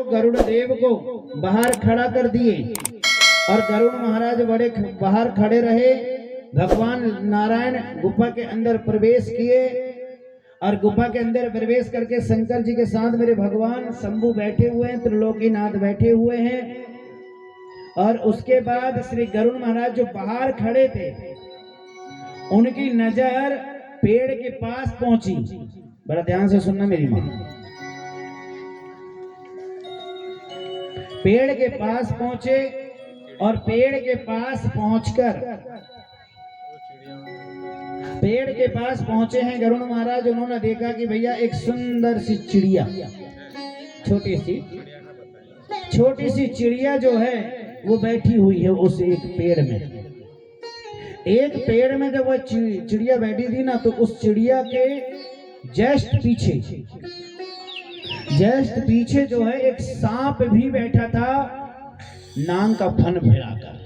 गरुड़ देव को बाहर खड़ा कर दिए और गरुड़ महाराज बड़े बाहर खड़े रहे। भगवान नारायण गुफा के अंदर प्रवेश किए और गुफा के अंदर प्रवेश करके शंकर जी के साथ मेरे भगवान शंभु बैठे हुए हैं, त्रिलोकीनाथ बैठे हुए हैं। और उसके बाद श्री गरुड़ महाराज जो बाहर खड़े थे उनकी नजर पेड़ के पास पहुंची। बड़ा ध्यान से सुनना मेरी मां। पेड़ के पास पहुंचे और पेड़ के पास पहुंचे हैं गरुड़ महाराज। उन्होंने देखा कि भैया एक सुंदर सी चिड़िया, छोटी सी चिड़िया जो है वो बैठी हुई है उस एक पेड़ में। एक पेड़ में जब वह चिड़िया बैठी थी ना, तो उस चिड़िया के जस्ट पीछे जो है एक सांप भी बैठा था, नांग का फन फैलाकर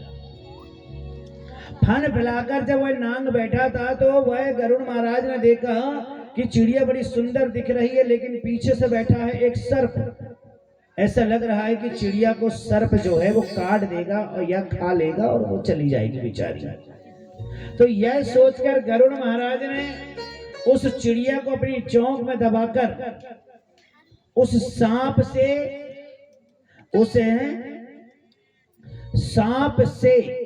जब वह नांग बैठा था तो वह गरुड़ महाराज ने देखा कि चिड़िया बड़ी सुंदर दिख रही है, लेकिन पीछे से बैठा है एक सर्प। ऐसा लग रहा है कि चिड़िया को सर्प जो है वो काट देगा और या खा लेगा और वो चली जाएगी बेचारी। तो यह सोचकर गरुड़ महाराज ने उस चिड़िया को अपनी चोंच में दबाकर उस सांप से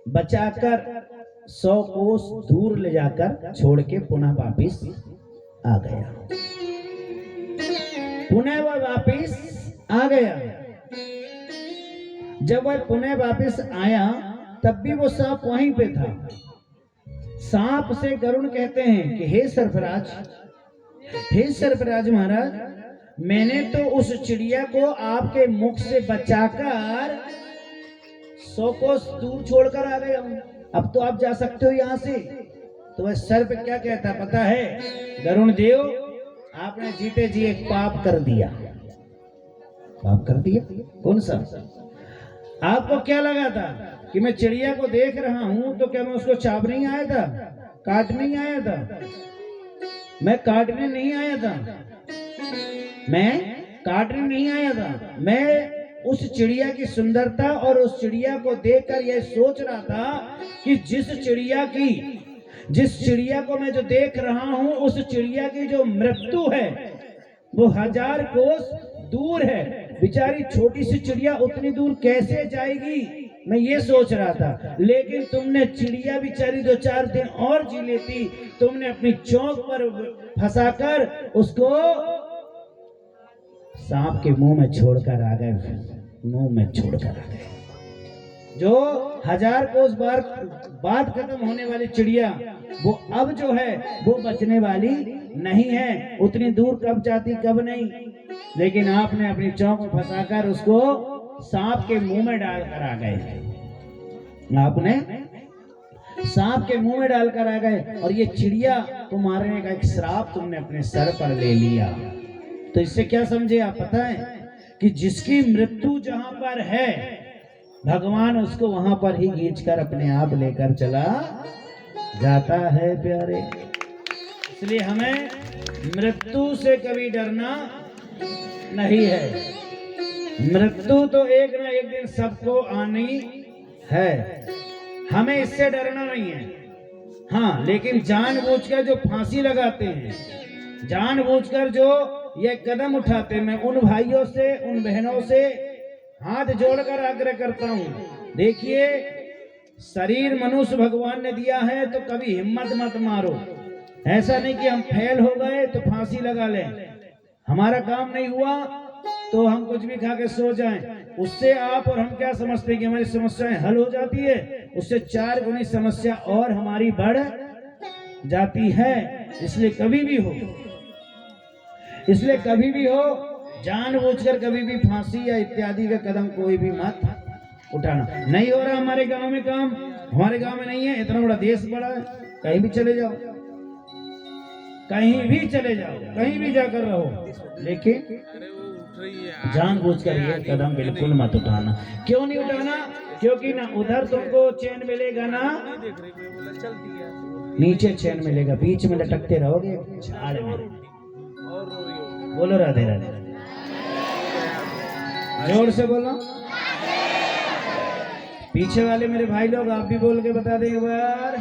बचाकर 100 कोस दूर ले जाकर छोड़ के पुनः वापिस आ गया। पुनः वह वापिस आ गया। जब वह पुनः वापिस आया तब भी वो सांप वहीं पे था। सांप से गरुड़ कहते हैं कि हे सर्पराज महाराज, मैंने तो उस चिड़िया को आपके मुख से बचाकर 100 कोस दूर छोड़कर आ गया हूं, अब तो आप जा सकते हो यहां से। तो वह सर्प क्या कहता पता है? गरुड़ देव, आपने जीते जी एक पाप कर दिया। पाप कर दिया? कौन सा? आपको क्या लगा था कि मैं चिड़िया को देख रहा हूं तो क्या मैं उसको चापने ही आया था, काटने ही आया था? मैं काटने नहीं आया था, मैं उस चिड़िया की सुंदरता और उस चिड़िया को देखकर यह सोच रहा था कि जिस चिड़िया को मैं जो देख रहा हूं उस चिड़िया की जो मृत्यु है वो 1000 कोस दूर है। बेचारी छोटी सी चिड़िया उतनी दूर कैसे जाएगी, मैं ये सोच रहा था। लेकिन तुमने चिड़िया बेचारी 2-4 दिन और जी लेती, तुमने अपनी चोंच पर फंसाकर उसको सांप के मुंह में छोड़कर आ गए। जो 1000 कोस बार बाद खत्म होने वाली चिड़िया वो अब जो है वो बचने वाली नहीं है। उतनी दूर कब जाती कब नहीं, लेकिन आपने अपनी चौक में फंसाकर उसको सांप के मुंह में डालकर आ गए। और ये चिड़िया को मारने का एक श्राप तुमने अपने सर पर ले लिया। तो इससे क्या समझे आप? पता है कि जिसकी मृत्यु जहां पर है भगवान उसको वहां पर ही खींचकर अपने आप लेकर चला जाता है प्यारे। इसलिए हमें मृत्यु से कभी डरना नहीं है। मृत्यु तो एक ना एक दिन सबको आनी है, हमें इससे डरना नहीं है। हाँ, लेकिन जानबूझकर जो फांसी लगाते हैं, जानबूझकर जो ये कदम उठाते हैं, मैं उन भाइयों से उन बहनों से हाथ जोड़कर आग्रह करता हूं, देखिए शरीर मनुष्य भगवान ने दिया है तो कभी हिम्मत मत मारो। ऐसा नहीं कि हम फेल हो गए तो फांसी लगा लें, हमारा काम नहीं हुआ तो हम कुछ भी खा के सो जाएं। उससे आप और हम क्या समझते हैं कि हमारी समस्याएं हल हो जाती है? उससे 4 गुनी समस्या और हमारी बढ़ जाती है। इसलिए कभी भी हो जानबूझकर कभी भी फांसी या इत्यादि का कदम कोई भी मत उठाना। नहीं हो रहा हमारे गांव में काम, हमारे गांव में नहीं है, इतना बड़ा देश बड़ा है, कहीं भी चले जाओ, कहीं भी जाकर रहो, लेकिन जानबूझकर ये कदम बिल्कुल मत उठाना। क्यों नहीं उठाना? क्योंकि ना उधर तुमको चैन मिलेगा ना नीचे चैन मिलेगा, बीच में लटकते रहोगे झाड़ में। बोलो राधे राधे। जोर से बोलो। पीछे वाले मेरे भाई लोग आप भी बोल के बता दें एक बार।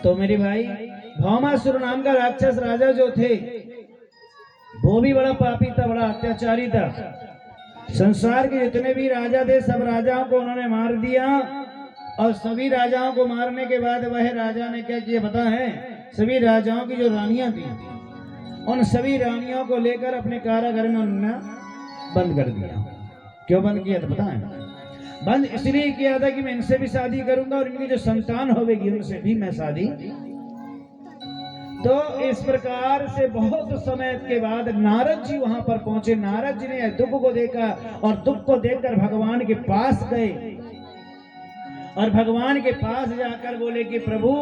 तो मेरे भाई भौमासुर नाम का राक्षस राजा जो थे वो भी बड़ा पापी था, बड़ा अत्याचारी था। संसार के जितने भी राजा थे सब राजाओं को उन्होंने मार दिया, और सभी राजाओं को मारने के बाद वह राजा ने क्या किया पता है? सभी राजाओं की जो रानियां थी उन सभी रानियों को लेकर अपने कारागार में उन्होंने बंद कर दिया। क्यों बंद किया था पता है? बंद इसलिए किया था कि मैं इनसे भी शादी करूंगा और इनकी जो संतान होगी उनसे भी मैं शादी। तो इस प्रकार से बहुत समय के बाद नारद जी वहां पर पहुंचे। नारद जी ने दुख को देखा और दुख को देखकर भगवान के पास गए, और भगवान के पास जाकर बोले कि प्रभु